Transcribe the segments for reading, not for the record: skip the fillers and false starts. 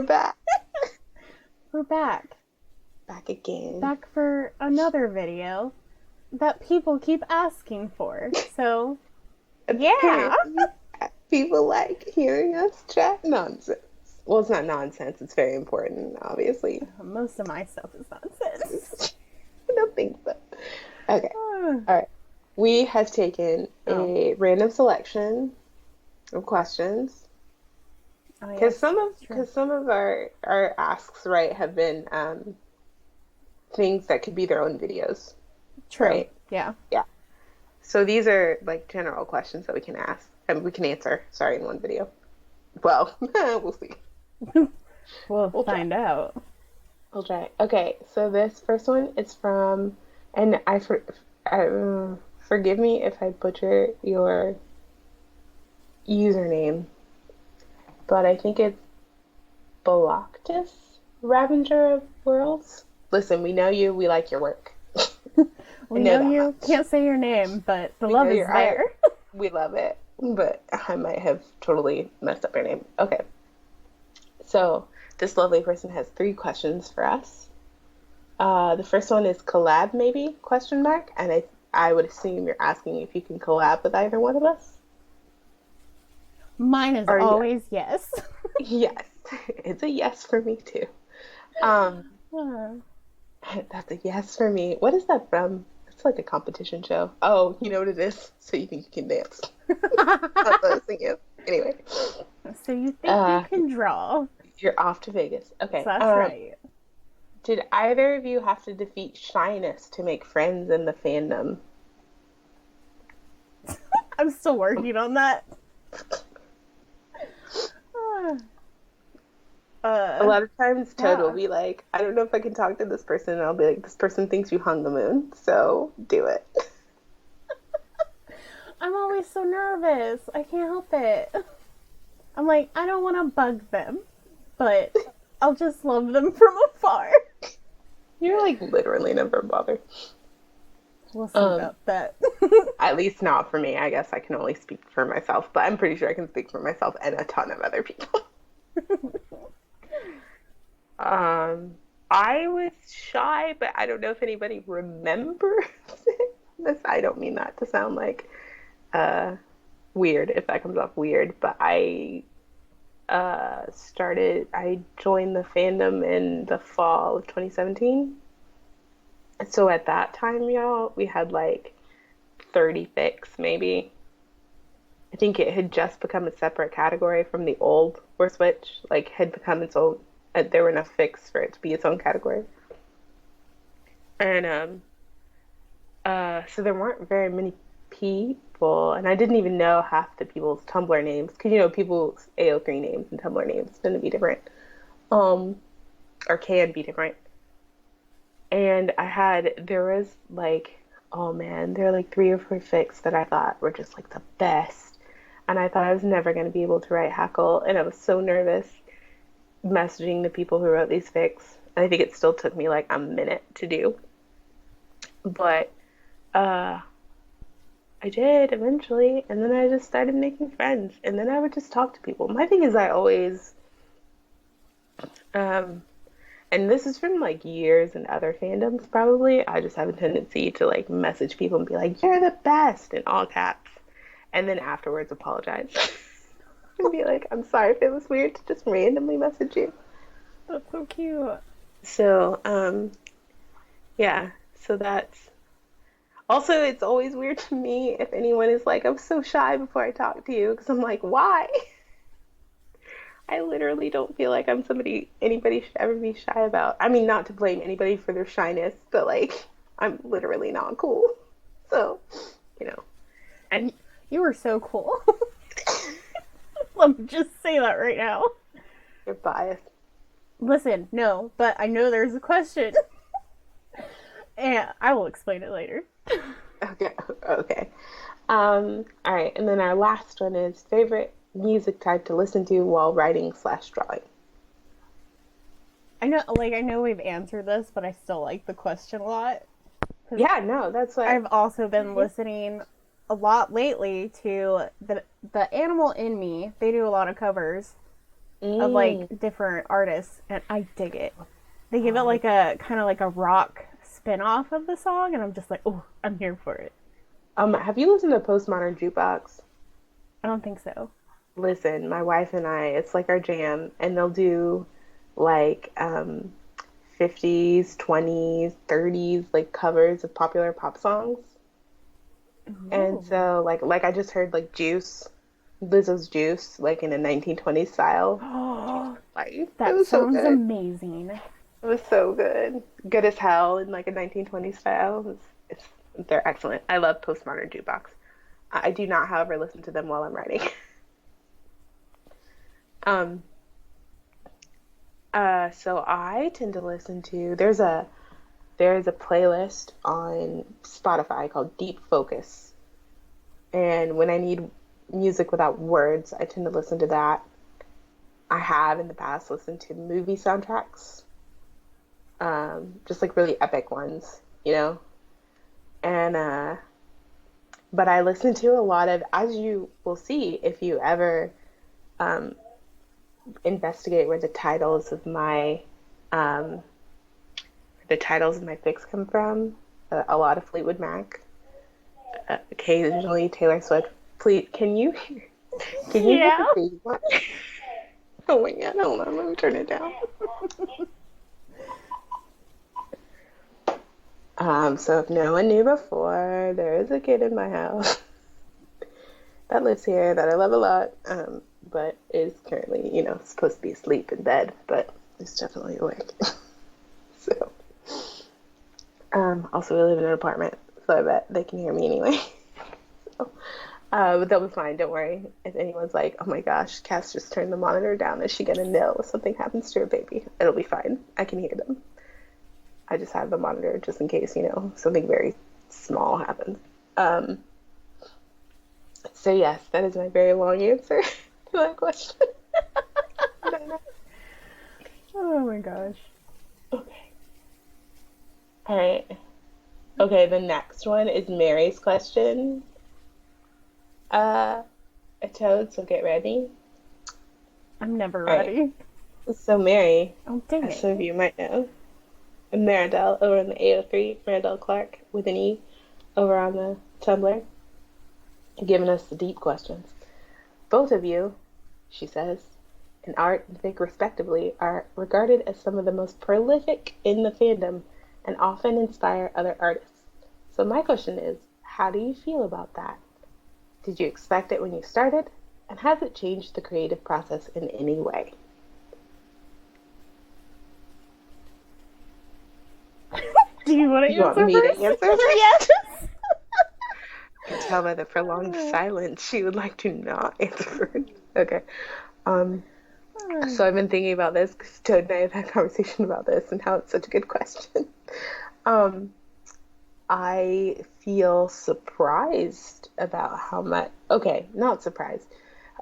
back. We're back. Back again. Back for another video that people keep asking for. So, yeah. Apparently, people like hearing us chat nonsense. Well, it's not nonsense. It's very important, obviously. Most of my stuff is nonsense. I don't think so. Okay. Oh, All right. We have taken oh a random selection of questions because yes. True. some of our asks, right, have been things that could be their own videos, True. right? Yeah. Yeah. So these are like general questions that we can ask and we can answer, sorry, in one video. Well, we'll see. We'll We'll try. find out. We'll try. Okay, so this first one is from, and forgive me if I butcher your username, but I think it's Balactus, Ravager of Worlds. Listen, we know you. We like your work. I We know know that you much. can't say your name, but the We know love is your art. there. We love it, but I might have totally messed up your name. Okay, so this lovely person has three questions for us. The first one is collab, maybe? Question mark. And I would assume you're asking if you can collab with either one of us. Mine is Or yes, always yes. yes, it's a yes for me too. Um, Uh, that's a yes for me. What is that from? It's like a competition show. Oh, you know what it is? So you think you can dance? That's what I was thinking. Anyway, so you think you uh, can draw? you're off to Vegas. So Okay. that's right. Did either of you have to defeat shyness to make friends in the fandom? I'm still working on that. A Uh, lot of times Toad will yeah. be like, I don't know if I can talk to this person. And I'll be like, this person thinks you hung the moon, so do it. I'm always so nervous. I can't help it. I'm like, I don't want to bug them, but I'll just love them from afar. You're like literally never bothered. We'll see Um, about that. at least not for me. I guess I can only speak for myself, but I'm pretty sure I can speak for myself and a ton of other people. Um, I was shy, but I don't know if anybody remembers it. This, I don't mean that to sound like uh weird if that comes off weird, but I joined the fandom in the fall of 2017. So at that time, y'all, we had like 30 fics maybe. I think it had just become a separate category from the old or Switch, like had become its own. There were enough fics for it to be its own category, and so there weren't very many people, and I didn't even know half the people's Tumblr names because people's AO3 names and Tumblr names tend to be different, um, or can be different. And there was like, oh man, there were like three or four fics that I thought were just like the best. And I thought I was never going to be able to write Hackle. And I was so nervous messaging the people who wrote these fics. And I think it still took me like a minute to do. But uh, I did eventually. And then I just started making friends. And then I would just talk to people. My thing is, I always, um, and this is from like years and other fandoms probably. I just have a tendency to like message people and be like, "You're the best" in all caps, and then afterwards apologize and be like, "I'm sorry if it was weird to just randomly message you." That's so cute. So, yeah. So that's also it's always weird to me if anyone is like, "I'm so shy before I talk to you," because I'm like, "Why?" I literally don't feel like I'm somebody anybody should ever be shy about. I mean, not to blame anybody for their shyness, but like, I'm literally not cool. So, you know, and You were so cool. Let me just say that right now. you're biased. Listen, no, but I know there's a question, and I will explain it later. Okay, okay. All right, and then our last one is favorite music type to listen to while writing/drawing. I know we've answered this, but I still like the question a lot because Yeah, no, that's what. I've also been listening a lot lately to the Animal in Me. They do a lot of covers, of like Mm. different artists, and I dig it. They give it Oh, like a kind of like a rock spin off of the song, and I'm just like, oh, I'm here for it. have you listened to Postmodern Jukebox? I don't think so. Listen, my wife and I, it's like our jam, and they'll do like 50s, 20s, 30s like covers of popular pop songs. And Ooh. so like I just heard like Juice, Lizzo's Juice, like in a 1920s style. Changed Oh, my life. It that was so sounds good. amazing. It was so good. Good as hell in like a 1920s style. They're excellent. I love Postmodern Jukebox. I do not, however, listen to them while I'm writing. Um, so I tend to listen to there's a playlist on Spotify called Deep Focus. And when I need music without words, I tend to listen to that. I have in the past listened to movie soundtracks, just like really epic ones, you know? And but I listen to a lot of, as you will see if you ever um, investigate where um, the titles of my picks come from. A lot of Fleetwood Mac, occasionally Taylor Swift. Please, can you hear Yeah. the baby one? Oh my god, hold on, let me turn it down. So if no one knew before, there is a kid in my house that lives here that I love a lot, but is currently, supposed to be asleep in bed, but is definitely awake. So, also we live in an apartment, so I bet they can hear me anyway. So, but they'll be fine. Don't worry. If anyone's like, "Oh my gosh, Cass just turned the monitor down. Is she gonna know if something happens to her baby?" It'll be fine. I can hear them. I just have the monitor just in case, something very small happens. Um, so yes, that is my very long answer to that question. I don't know. Oh my gosh. Okay. All right. Okay, the next one is Mary's question. Uh, a toad, so get ready. I'm never All right. ready. So Mary, Oh, dang as it. some of you might know, Maradel over on the AO3, Maradel Clark with an E over on the Tumblr, giving us the deep questions. Both of you, she says, in art and fic respectively, are regarded as some of the most prolific in the fandom and often inspire other artists. So my question is, how do you feel about that? Did you expect it when you started? And has it changed the creative process in any way? Do you want to You want answer me to first? answer Yes. first? I can tell by the prolonged silence she would like to not answer first. Okay. Um, so I've been thinking about this because Toad and I have had a conversation about this and how it's such a good question. Um, I feel surprised about how much. Okay, not surprised.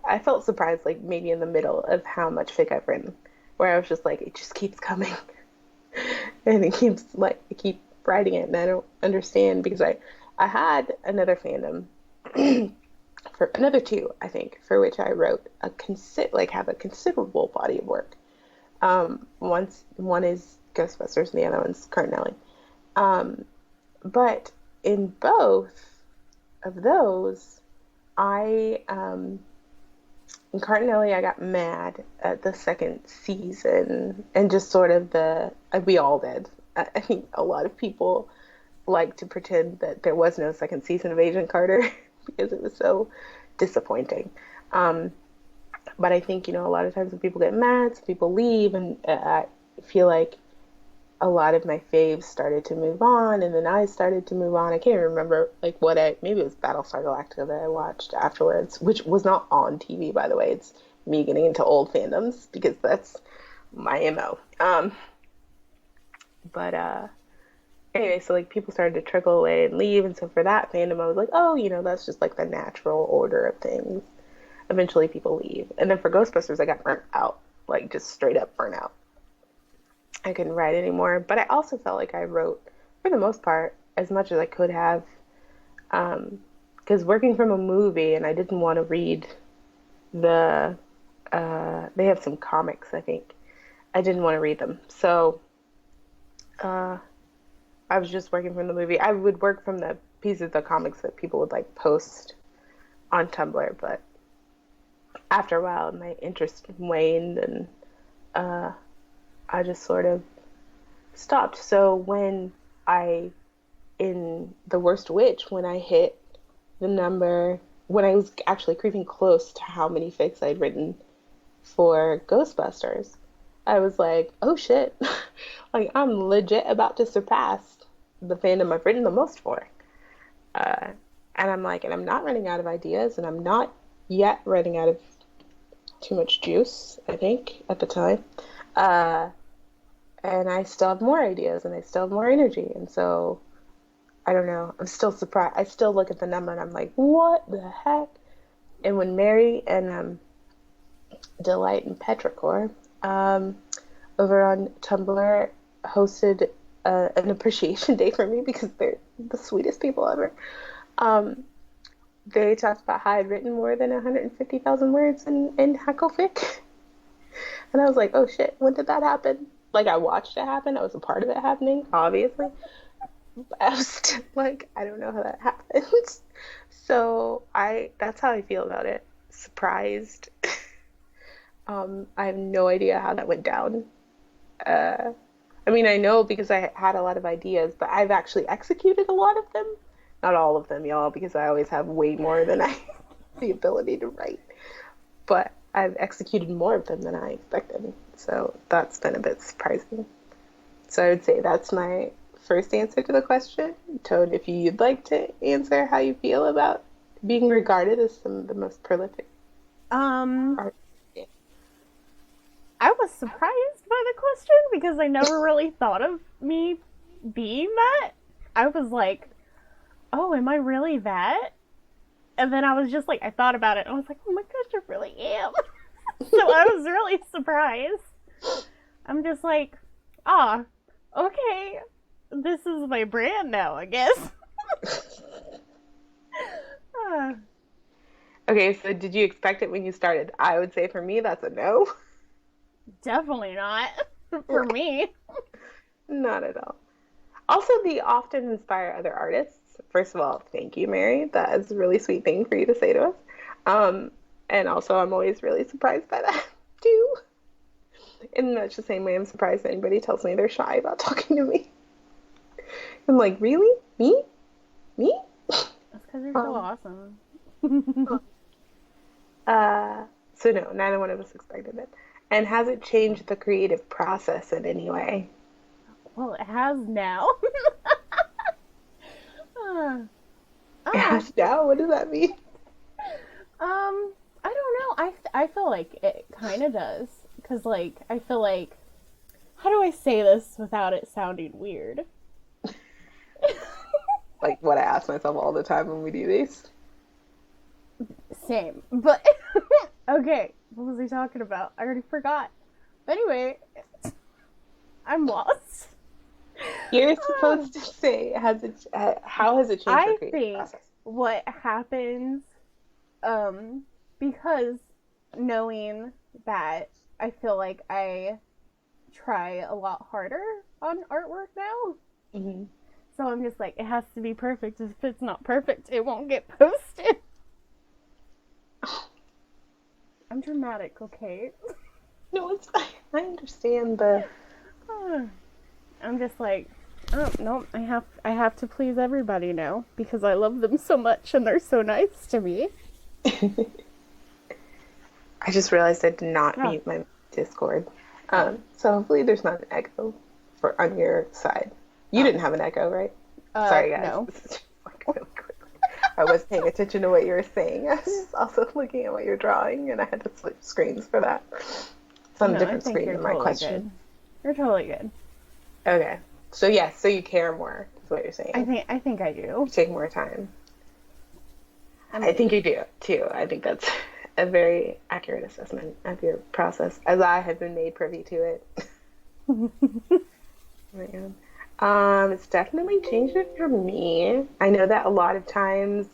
I felt surprised, like maybe in the middle of how much fic I've written, where I was just like, it just keeps coming, and it keeps like I keep writing it, and I don't understand because I had another fandom for another two, I think, for which I wrote have a considerable body of work. One is Ghostbusters, and the other one's Cardinelli. Um, but in both of those, I in Cardinelli, I got mad at the second season and just sort of we all did. I think a lot of people like to pretend that there was no second season of Agent Carter because it was so disappointing. Um, but I think, a lot of times when people get mad, some people leave, and I feel like a lot of my faves started to move on, and then I started to move on. I can't remember like maybe it was Battlestar Galactica that I watched afterwards, which was not on TV, by the way. It's me getting into old fandoms because that's my MO. But anyway, so like people started to trickle away and leave, and so for that fandom, I was like, oh, that's just like the natural order of things. Eventually, people leave, and then for Ghostbusters, I got burnt out, like just straight up burnt out. I couldn't write anymore, but I also felt like I wrote, for the most part, as much as I could have. Because working from a movie, and I didn't want to read the They have some comics, I think. I didn't want to read them. So uh, I was just working from the movie. I would work from the pieces of comics that people would like post on Tumblr, but after a while, my interest waned and uh, I just sort of stopped. So in The Worst Witch, when I hit the number, when I was actually creeping close to how many fics I'd written for Ghostbusters, I was like, oh shit, like I'm legit about to surpass the fandom I've written the most for. Uh, and I'm like, and I'm not running out of ideas, and I'm not yet running out of too much juice, I think, at the time. Uh, and I still have more ideas, and I still have more energy. And so, I don't know, I'm still surprised. I still look at the number and I'm like, what the heck? And when Mary and Delight and Petrichor um, over on Tumblr hosted an appreciation day for me because they're the sweetest people ever. Um, they talked about how I'd written more than 150,000 words in Hacklefic. And I was like, oh shit, when did that happen? Like, I watched it happen. I was a part of it happening, obviously. But I was still like, I don't know how that happened. So that's how I feel about it. Surprised. I have no idea how that went down. Uh, I mean, I know because I had a lot of ideas, but I've actually executed a lot of them. Not all of them, y'all, because I always have way more than I the ability to write. But I've executed more of them than I expected. So that's been a bit surprising. So I would say that's my first answer to the question. Toad, if you'd like to answer how you feel about being regarded as some of the most prolific Um, art. I was surprised by the question because I never really thought of me being that. I was like, oh, am I really that? And then I was just like, I thought about it and I was like, oh my gosh, I really am. So I was really surprised. I'm just like, ah, okay, this is my brand now, I guess. Ah, Okay, so did you expect it when you started? I would say for me, that's a no. definitely not for me. Not at all. Also, they often inspire other artists. First of all, thank you, Mary. That is a really sweet thing for you to say to us. Um, and also, I'm always really surprised by that too. In much the same way, I'm surprised anybody tells me they're shy about talking to me. I'm like, really? Me? Me? That's because you're so Um, awesome. uh, so no, neither one of us expected it. And has it changed the creative process in any way? Well, it has now. uh, It uh, has now? What does that mean? I don't know. I feel like it kind of does because like I feel like how do I say this without it sounding weird? Like what I ask myself all the time when we do these. Same, but okay. What was I talking about? I already forgot. Anyway, I'm lost. You're Uh, supposed to say, how has it changed your I creative think process? what happens, um, because knowing that I feel like I try a lot harder on artwork now. Hmm. So I'm just like, it has to be perfect. If it's not perfect, it won't get posted. I'm dramatic, okay? No, it's fine. I understand the. I'm just like, oh no, I have to please everybody now because I love them so much and they're so nice to me. I just realized I did not Oh, mute my Discord. oh, So hopefully there's not an echo for on your side. You oh. didn't have an echo, right? Sorry, guys. No. This is just like really quick. I was paying attention to what you were saying. I was just also looking at what you're drawing, and I had to switch screens for that. It's on a No, I different think screen you're than my totally question. good. You're totally good. Okay. So yes, so you care more, is what you're saying. I think I do. You take more time. I I think mean, you do too. I think that's a very accurate assessment of your process, as I have been made privy to it. Man. It's definitely changed it for me. I know that a lot of times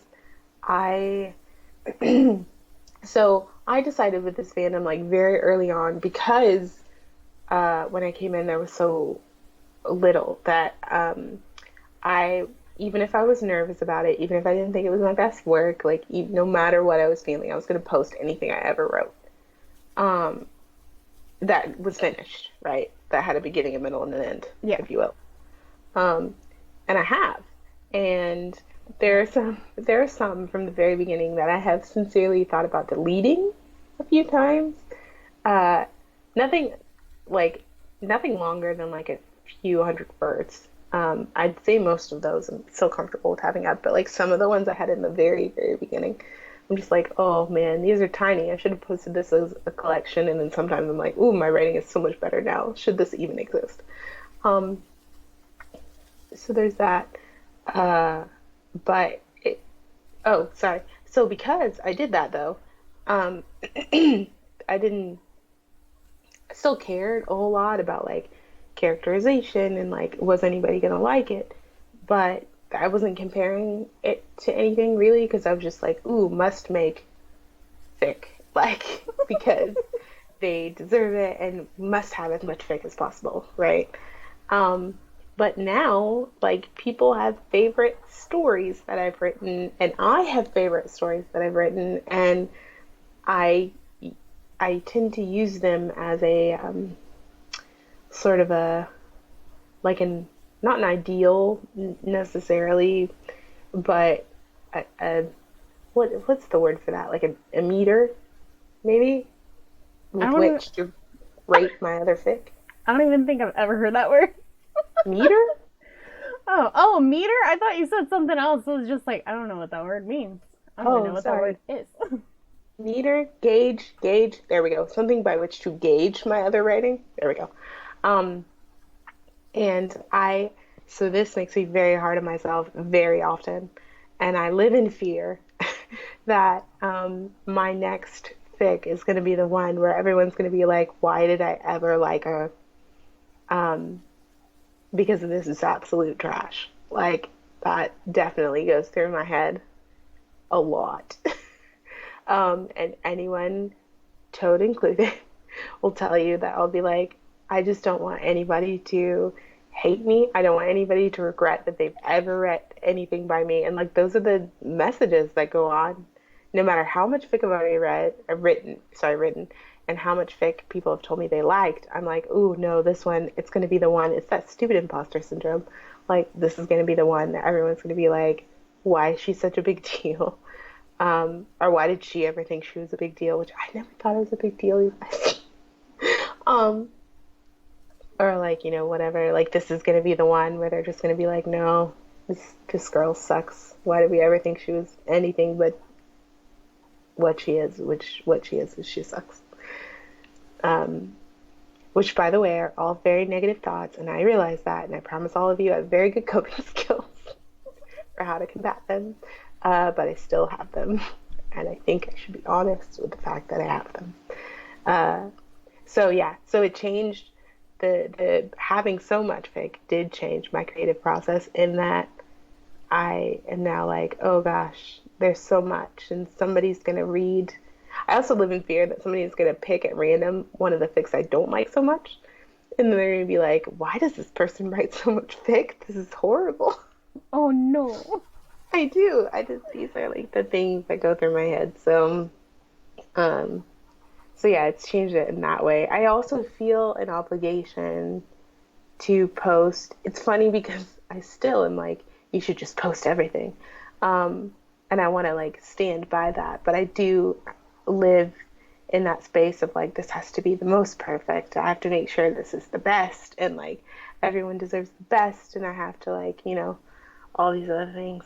I so I decided with this fandom like very early on because when I came in there was so little that I even if I was nervous about it, even if I didn't think it was my best work, like no matter what I was feeling, I was going to post anything I ever wrote. Um, that was finished, right? That had a beginning, a middle, and an end, Yeah. if you will. Um, and I have. And there are some from the very beginning that I have sincerely thought about deleting a few times. Uh, nothing like nothing longer than like a few hundred words. I'd say most of those I'm still comfortable with having up, but like some of the ones I had in the very, very beginning, I'm just like, oh man, these are tiny. I should have posted this as a collection. And then sometimes I'm like, ooh, my writing is so much better now. Should this even exist? Um, so there's that. Uh, but it, oh, sorry. So because I did that though, um, I didn't I still cared a whole lot about like characterization and like was anybody gonna like it, but I wasn't comparing it to anything really because I was just like, ooh, must make fic like because they deserve it and must have as much fic as possible, right? Um, but now, like, people have favorite stories that I've written, and I have favorite stories that I've written, and I I tend to use them as a sort of a like an not an ideal necessarily, but a what's the word for that? Like a meter maybe I with don't even. which to rate my other fic. I don't even think I've ever heard that word. Meter? Oh, meter. I thought you said something else. It was just like I don't know what that word means. I don't even know Oh, what that word sorry. is. Meter, gauge. There we go. Something by which to gauge my other writing. There we go. Um, and so this makes me very hard on myself very often. And I live in fear that my next fic is going to be the one where everyone's going to be like, why did I ever like her? Um, because this is absolute trash. Like, that definitely goes through my head a lot. And anyone, Toad included, will tell you that I'll be like, I just don't want anybody to hate me. I don't want anybody to regret that they've ever read anything by me. And like those are the messages that go on. No matter how much fic I've already written, and how much fic people have told me they liked, I'm like, ooh, no, this one, it's going to be the one. It's that stupid imposter syndrome. Like, this is going to be the one that everyone's going to be like, why is she such a big deal? Or why did she ever think she was a big deal? Which I never thought it was a big deal, you guys. um, or like, whatever. Like this is gonna be the one where they're just gonna be like, no, this girl sucks. Why did we ever think she was anything but what she is? Which what she is she sucks. Um, which by the way are all very negative thoughts, and I realize that, and I promise all of you I have very good coping skills for how to combat them. But I still have them, and I think I should be honest with the fact that I have them. Uh, So yeah, so it changed the having so much fic did change my creative process in that I am now like, oh gosh, there's so much and somebody's gonna read. I also live in fear that somebody's gonna pick at random one of the fics I don't like so much, and then they're gonna be like, why does this person write so much fic? This is horrible. Oh no. I do. I just these are like the things that go through my head. Um, so yeah, it's changed it in that way. I also feel an obligation to post. It's funny because I still am like, you should just post everything. Um, and I want to like stand by that. But I do live in that space of like, this has to be the most perfect. I have to make sure this is the best. And like, everyone deserves the best. And I have to like, all these other things.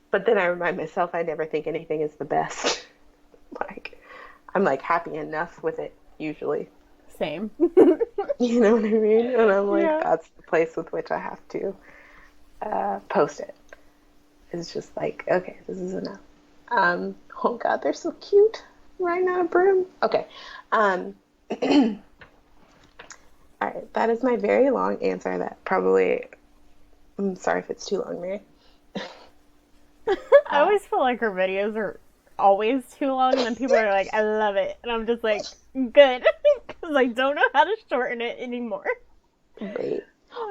But then I remind myself I never think anything is the best. Like, I'm like happy enough with it usually. Same. You know what I mean? And I'm like, Yeah. that's the place with which I have to post it. It's just like, okay, this is enough. Oh God, they're so cute. Riding on a broom. Okay. Um, all right, that is my very long answer. That probably, I'm sorry if it's too long, Mary. I Uh, always feel like her videos are always too long, and then people are like, I love it. And I'm just like, good. Because I don't know how to shorten it anymore. Great.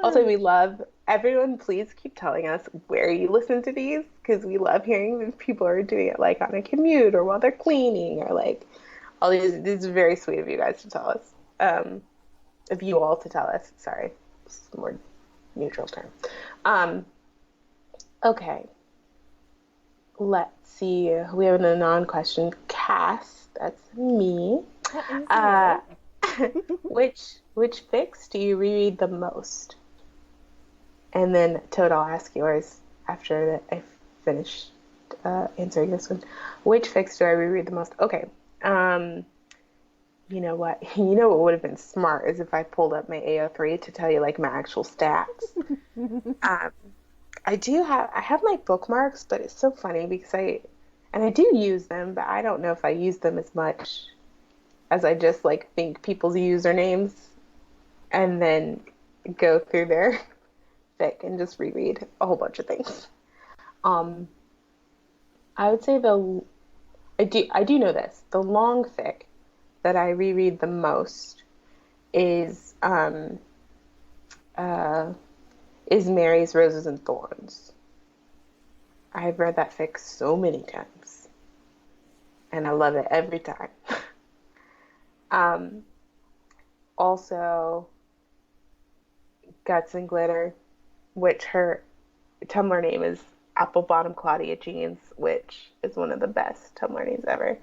Also, we love everyone. Please keep telling us where you listen to these because we love hearing that people are doing it like on a commute or while they're cleaning or like all these. This is very sweet of you guys to tell us. Of you all to tell us. Sorry, it's a more neutral term. Um, okay, let's see. We have a non-question. Cass, that's me. That is Uh, you. which fics do you reread the most? And then Toad, I'll ask yours after that I finish answering this one. Which fics do I reread the most? Okay. Um, you know what? You know what would have been smart is if I pulled up my AO3 to tell you like my actual stats. Um, I have my bookmarks, but it's so funny because I do use them, but I don't know if I use them as much as I just like think people's usernames and then go through their fic and just reread a whole bunch of things. Um, I would say I do know this. The long fic that I reread the most is uh is Mary's Roses and Thorns. I've read that fic so many times and I love it every time. Um, also Guts and Glitter, which her Tumblr name is Apple Bottom Claudia Jeans, which is one of the best Tumblr names ever.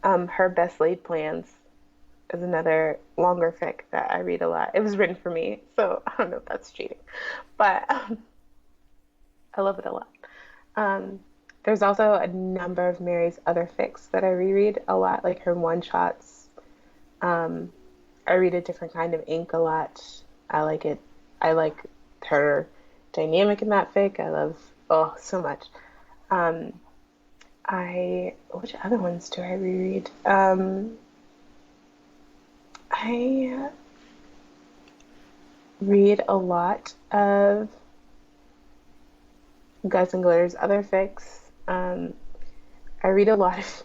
Her Best Laid Plans is another longer fic that I read a lot. It was written for me, so I don't know if that's cheating, but I love it a lot. Um, there's also a number of Mary's other fics that I reread a lot, like her one shots. Um, I read A Different Kind of Ink a lot. I like it. I like her dynamic in that fic. I love so much. Um, I which other ones do I reread? I read a lot of Guts and Glitter's other fics. I read a lot of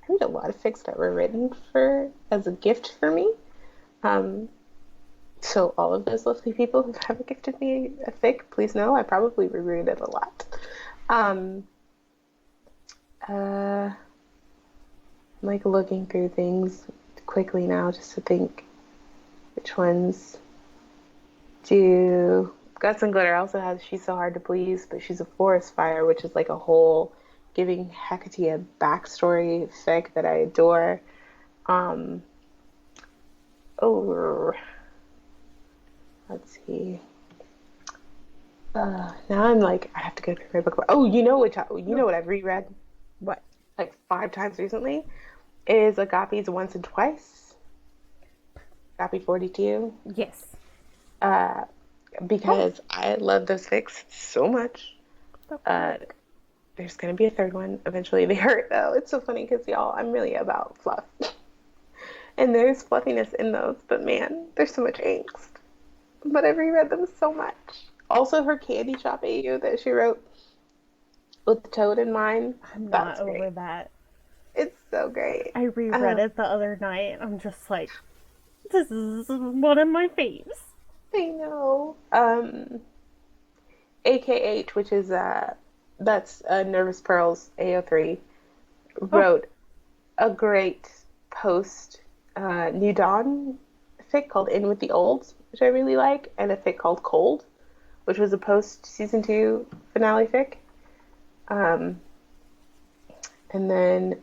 I read a lot of fics that were written for as a gift for me. Um, so all of those lovely people who have gifted me a fic, please know I probably reread it a lot. Um, I'm like looking through things quickly now just to think which ones do. Guts and Glitter also has She's So Hard to Please, but she's a forest fire, which is like a whole giving Hecate a backstory fic that I adore. Um, oh, let's see. Now I'm like, I have to go through my book. Oh, you know what I've reread What? like 5 times recently is Agape's Once and Twice, Agape 42. Yes. Uh, Oh, because I love those fics so much. Uh, bookmark. there's gonna be a third one eventually. They hurt though. It's so funny because y'all, I'm really about fluff, and there's fluffiness in those, but man, there's so much angst. But I've reread them so much. Also, her candy shop AU that she wrote with the toad in mind. I'm not That's over great. that. It's so great. I reread Um, it the other night. I'm just like, this is one of my faves. I know. AKH, which is that's Nervous Pearls AO3, Oh, wrote a great post New Dawn fic called In with the Olds, which I really like, and a fic called Cold, which was a post season 2 finale fic. Um, and then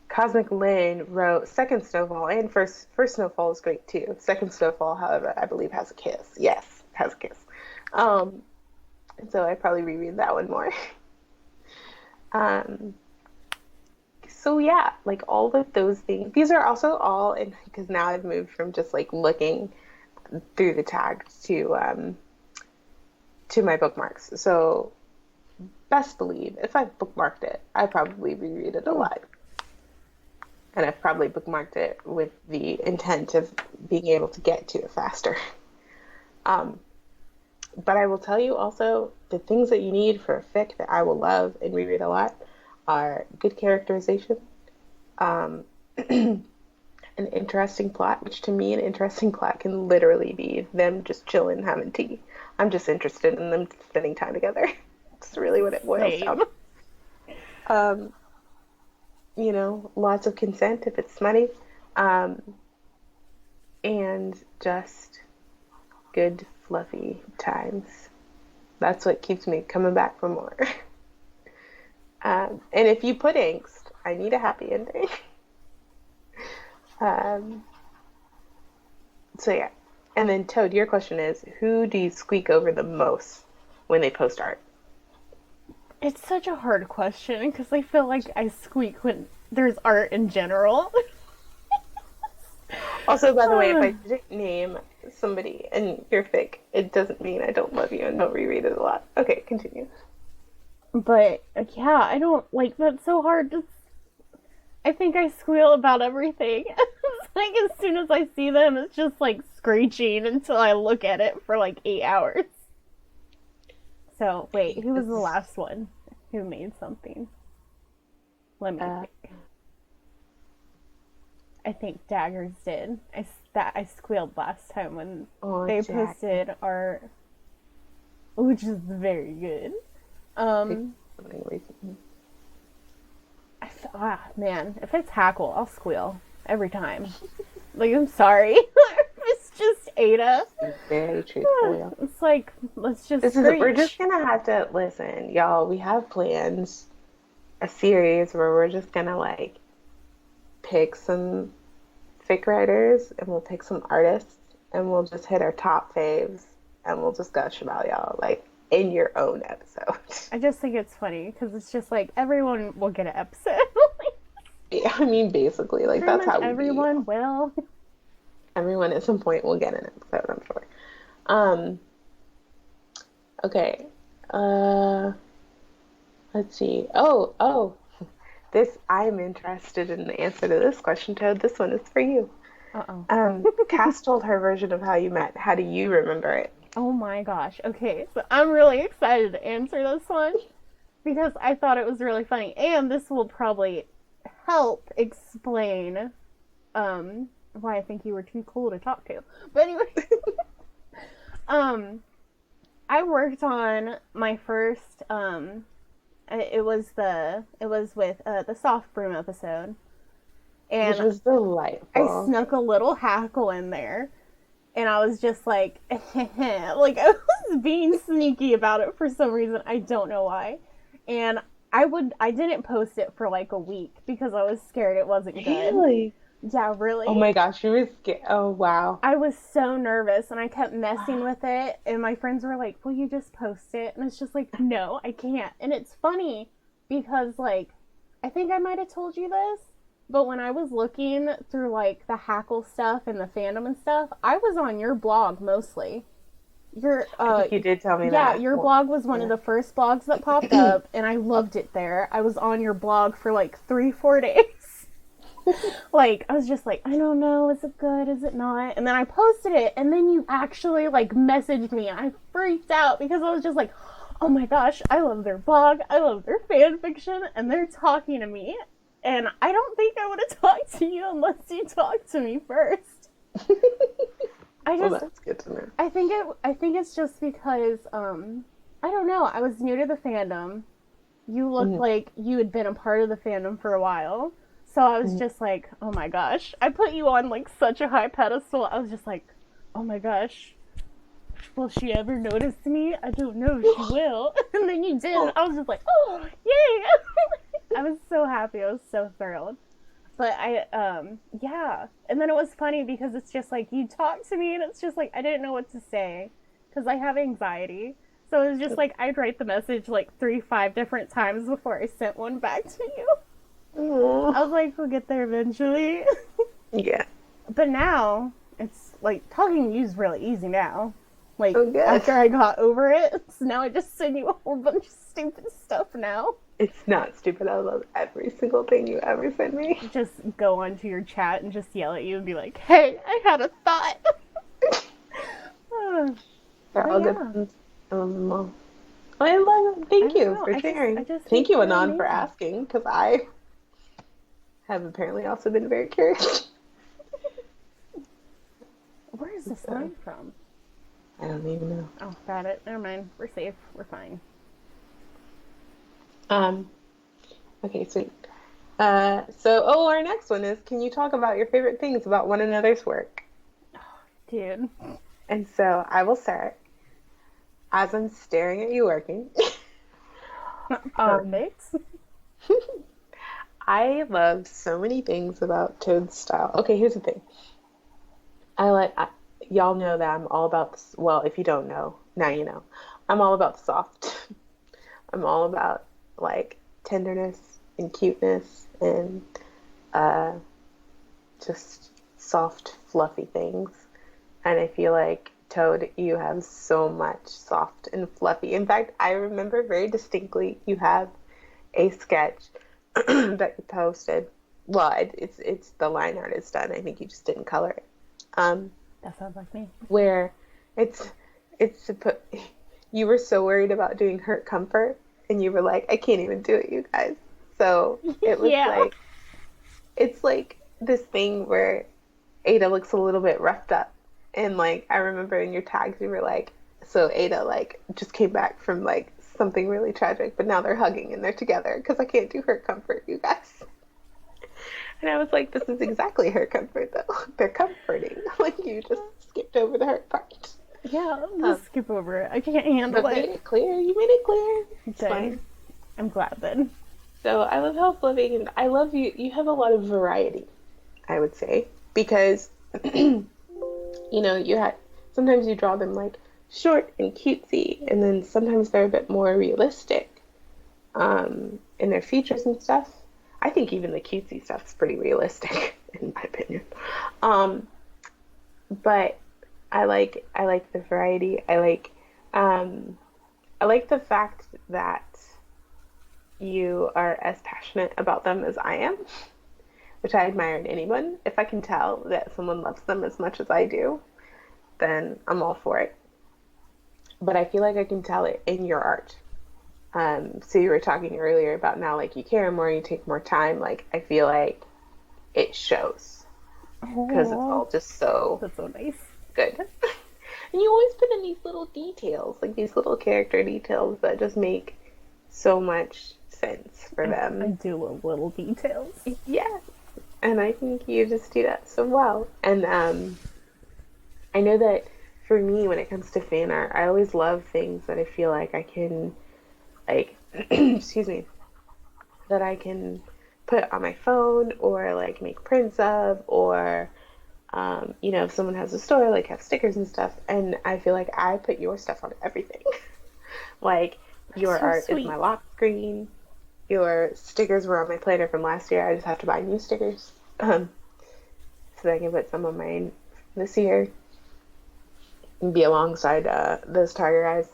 Cosmic Lynn wrote Second Snowfall, and first Snowfall is great too. Second Snowfall, however, I believe has a kiss. Yes, has a kiss. Um, and so I probably reread that one more. Um, so yeah, like all of those things. These are also all in because now I've moved from just like looking through the tags to my bookmarks. So best believe if I bookmarked it, I probably reread it a mm, lot. And I've probably bookmarked it with the intent of being able to get to it faster. Um, but I will tell you also the things that you need for a fic that I will love and reread a lot are good characterization, um, an interesting plot, which to me, an interesting plot can literally be them just chilling, having tea. I'm just interested in them spending time together. It's really what it boils down Same. to. Um, lots of consent if it's smutty, um, and just good, fluffy times. That's what keeps me coming back for more. And if you put angst, I need a happy ending. Um, so yeah. And then Toad, your question is, who do you squeak over the most when they post art? It's such a hard question because I feel like I squeak when there's art in general. Also, by the way, if I didn't name somebody and you're fake, it doesn't mean I don't love you and don't reread it a lot. Okay, continue. But yeah, I don't like that's so hard to. I think I squeal about everything. It's like as soon as I see them, it's just like screeching until I look at it for like 8 hours. So wait, who was the It's, last one who made something? Let me uh, think. I think Daggers did. I squealed last time when oh, they Jack, posted art, which is very good. take Um, something away from me. Man, if it's Hackle, I'll squeal every time. Like, I'm sorry. If it's just Ada. Very truthful, y'all. It's like, let's just We're just screech. gonna have to listen, y'all. We have plans, a series where we're just gonna like pick some fic writers and we'll pick some artists and we'll just hit our top faves and we'll just gush about y'all like in your own episode. I just think it's funny because it's just like everyone will get an episode. Yeah, I mean, basically, like Pretty that's much how we be. everyone will. Everyone at some point will get an episode, I'm sure. Um, okay. Uh, let's see. This I'm interested in the answer to this question, Toad. This one is for you. Uh oh. Cass told her version of how you met. How do you remember it? Oh my gosh. Okay, so I'm really excited to answer this one because I thought it was really funny, and this will probably help explain why I think you were too cool to talk to. But anyway, um, I worked on my first it was with the soft broom episode, Which and was I delightful. snuck a little hackle in there, and I was just like, like I was being sneaky about it for some reason. I don't know why, and I didn't post it for like a week because I was scared it wasn't good. Really? Yeah, really. Oh my gosh, you were scared. Oh wow. I was so nervous and I kept messing with it. And my friends were like, will you just post it? And it's just like, no, I can't. And it's funny because, like, I think I might have told you this, but when I was looking through, like, the Hackle stuff and the fandom and stuff, I was on your blog mostly. Your, I think you did tell me yeah, that. your Well, blog was one of yeah. the first blogs that popped up, and I loved it there. I was on your blog for like 3, 4 days. Like I was just like, I don't know, is it good, is it not? And then I posted it, and then you actually like messaged me, and I freaked out because I was just like, oh my gosh, I love their blog, I love their fan fiction, and they're talking to me, and I don't think I would have talked to you unless you talked to me first. I Well, just that's good to know. I think it's just because I don't know, I was new to the fandom. You looked Mhm. like you had been a part of the fandom for a while. So I was Mhm. just like, oh my gosh. I put you on like such a high pedestal. I was just like, oh my gosh. Will she ever notice me? I don't know if she will. And then you did. And I was just like, oh, yay. I was so happy. I was so thrilled. But yeah. And then it was funny because it's just like, you talk to me and it's just like, I didn't know what to say because I have anxiety. So it was just like, I'd write the message like 3, 5 different times before I sent one back to you. Aw. I was like, we'll get there eventually. Yeah. But now, it's like, talking to you is really easy now. Like, Oh, good. after I got over it, so now I just send you a whole bunch of stupid stuff now. It's not stupid. I love every single thing you ever send me. Just go onto your chat and just yell at you and be like, hey, I had a thought. They're But all good yeah. ones. I love them all. I love it. I Thank don't you know. for I sharing. just Thank think you, you're Anon, for amazing. asking, because I have apparently also been very curious. Where is this So, line from? I don't even know. Oh, got it. Never mind. We're safe. We're fine. Um, okay, sweet. Our next one is, can you talk about your favorite things about one another's work? Dude. And so I will start as I'm staring at you working. um, Perfect. I love so many things about Toad's style. Okay, here's the thing. I like I, y'all know that I'm all about this. Well, if you don't know, now you know. I'm all about the soft. I'm all about like tenderness and cuteness and uh, just soft, fluffy things. And I feel like Toad, you have so much soft and fluffy. In fact, I remember very distinctly you have a sketch that you posted. Well, it's the line art is done. I think you just didn't color it. Um, That sounds like me. where it's it's to put. You were so worried about doing hurt comfort, and you were like, I can't even do it, you guys. So it was Yeah. like it's like this thing where Ada looks a little bit roughed up. And like I remember in your tags you were like, so Ada like just came back from like something really tragic, but now they're hugging and they're together because I can't do her comfort, you guys. And I was like, this is exactly her comfort though. They're comforting. Like you just skipped over the hurt part. Yeah, Um, just skip over it. I can't handle but made it. it clear. You made it clear. It's Dang. fine. I'm glad then. So I love how fluffy and I love you. You have a lot of variety, I would say, because you had sometimes you draw them like short and cutesy, and then sometimes they're a bit more realistic in their features and stuff. I think even the cutesy stuff is pretty realistic, in my opinion. Um, but I like the variety. Um, I like the fact that you are as passionate about them as I am, which I admire in anyone. If I can tell that someone loves them as much as I do, then I'm all for it. But I feel like I can tell it in your art. So you were talking earlier about now, like you care more, you take more time. Like I feel like it shows because it's Oh, all just so that's so nice. good. And you always put in these little details, like these little character details that just make so much sense for I them. do love little details. Yes, and I think you just do that so well. And I know that for me, when it comes to fan art, I always love things that I feel like I can like excuse me, that I can put on my phone or like make prints of or if someone has a store, like have stickers and stuff. And I feel like I put your stuff on everything. Like That's your so art is my sweet. lock screen. Your stickers were on my planner from last year. I just have to buy new stickers so that I can put some on mine this year and be alongside those Tiger guys.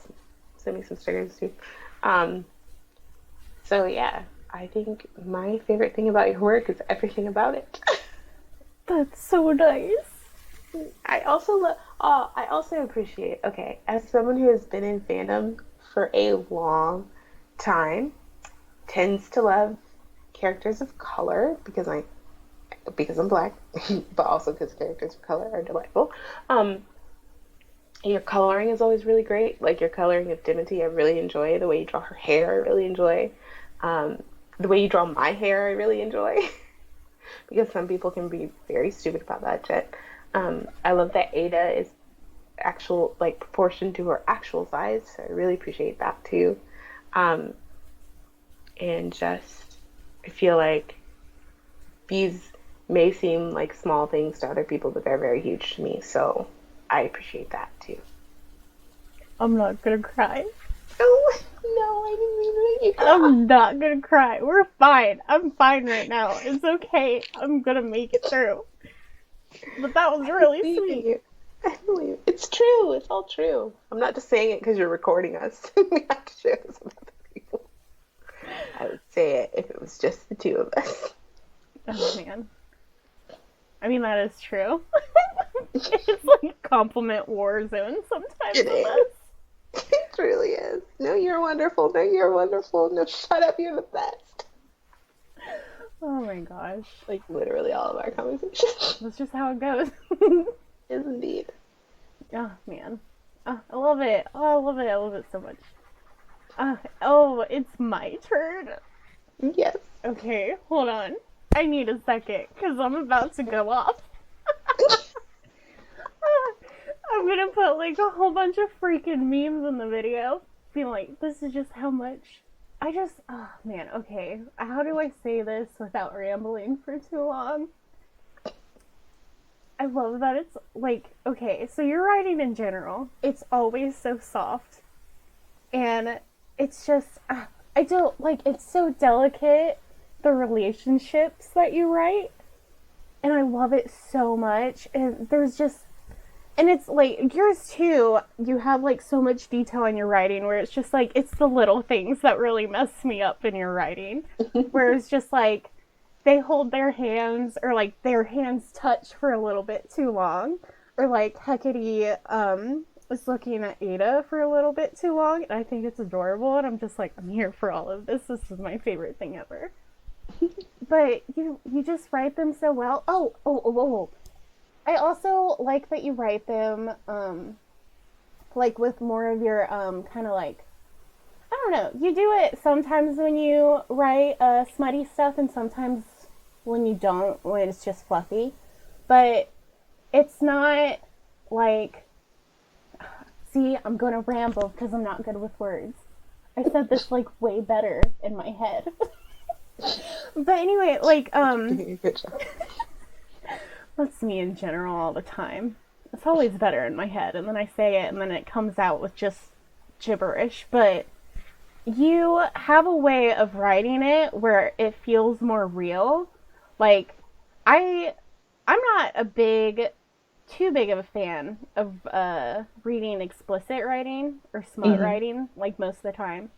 Send me some stickers too. Um, So yeah, I think my favorite thing about your work is everything about it. That's so nice. I also appreciate, okay, as someone who has been in fandom for a long time, tends to love characters of color because I'm black, but also because characters of color are delightful. Um, your coloring is always really great. Like your coloring of Dimity, I really enjoy. The way you draw her hair, I really enjoy. Um, the way you draw my hair, I really enjoy. Because some people can be very stupid about that shit. I love that Ada is actual like proportion to her actual size. So I really appreciate that too. Um, and just I feel like these may seem like small things to other people, but they're very huge to me. So I appreciate that too. I'm not gonna cry. Oh no, I didn't mean to make you cry. I'm not gonna cry. We're fine. I'm fine right now. It's okay. I'm gonna make it through. But that was I really believe in sweet. you. I believe it's true. It's all true. I'm not just saying it because you're recording us. We have to share this with other people. I would say it if it was just the two of us. Oh man. I mean, that is true. It's like compliment war zone sometimes It with is. us. It truly is. No, you're wonderful. No, you're wonderful. No, shut up. You're the best. Oh my gosh. Like literally all of our conversations. That's just how it goes. Is indeed. Oh man. Oh, I love it. Oh, I love it. I love it so much. Oh, it's my turn. Yes. Okay, hold on. I need a second because I'm about to go off. I'm gonna put like a whole bunch of freaking memes in the video. Being like, this is just how much. Oh man, okay. How do I say this without rambling for too long? I love that it's like, okay, so your writing in general, it's always so soft. And it's just, I don't, like, it's so delicate, the relationships that you write. And I love it so much. And there's just, and it's like, yours too, you have like so much detail in your writing where it's just like, it's the little things that really mess me up in your writing. Where it's just like, they hold their hands or like their hands touch for a little bit too long, or like Hecate was looking at Ada for a little bit too long, and I think it's adorable, and I'm just like, I'm here for all of this. This is my favorite thing ever. But you just write them so well. Oh. I also like that you write them like with more of your kind of like, I don't know. You do it sometimes when you write smutty stuff, and sometimes when you don't, when it's just fluffy. But it's not like, see, I'm going to ramble because I'm not good with words. I said this like way better in my head. But anyway, like, Good job. that's me in general all the time. It's always better in my head, and then I say it, and then it comes out with just gibberish. But you have a way of writing it where it feels more real. Like, I'm not too big of a fan of reading explicit writing or smut writing, like most of the time.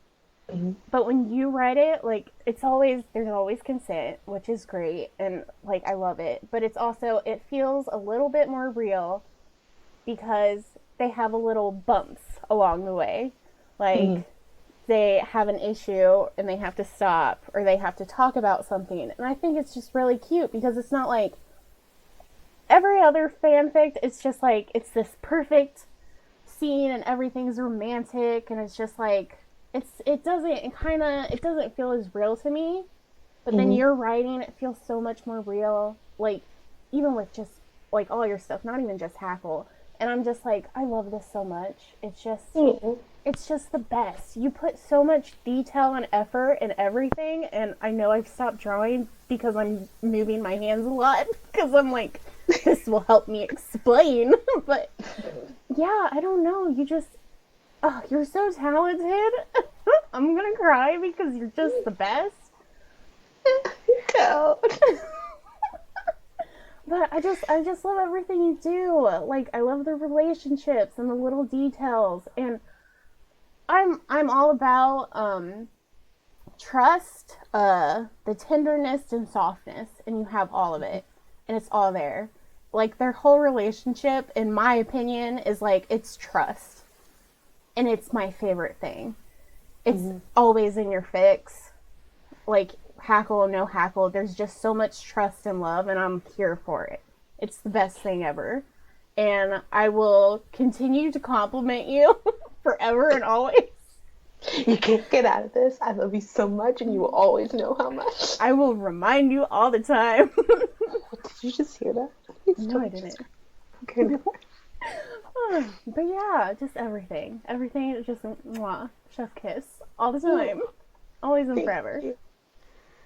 But when you write it, like, there's always consent, which is great, and like I love it. But it's also, it feels a little bit more real because they have a little bumps along the way. Like, they have an issue and they have to stop, or they have to talk about something. And I think it's just really cute because it's not like every other fanfic. It's just like, it's this perfect scene and everything's romantic, and it's just like, it doesn't feel as real to me. But then your writing, it feels so much more real. Like, even with just like all your stuff, not even just Hackle. And I'm just like, I love this so much. It's just the best. You put so much detail and effort in everything, and I know I've stopped drawing because I'm moving my hands a lot because I'm like, this will help me explain. But yeah, I don't know. You're so talented. I'm gonna cry because you're just the best. No. But I just love everything you do. Like, I love the relationships and the little details, and I'm all about trust, the tenderness and softness, and you have all of it, and it's all there. Like, their whole relationship, in my opinion, is like, it's trust, and it's my favorite thing. It's always in your fix. Like, Hackle or no Hackle, there's just so much trust and love, and I'm here for it. It's the best thing ever. And I will continue to compliment you forever and always. You can't get out of this. I love you so much, and you will always know how much. I will remind you all the time. Did you just hear that? No, I didn't. Okay, no. But yeah, just everything. Everything is just, mwah, chef kiss. All the time. Always and forever. You.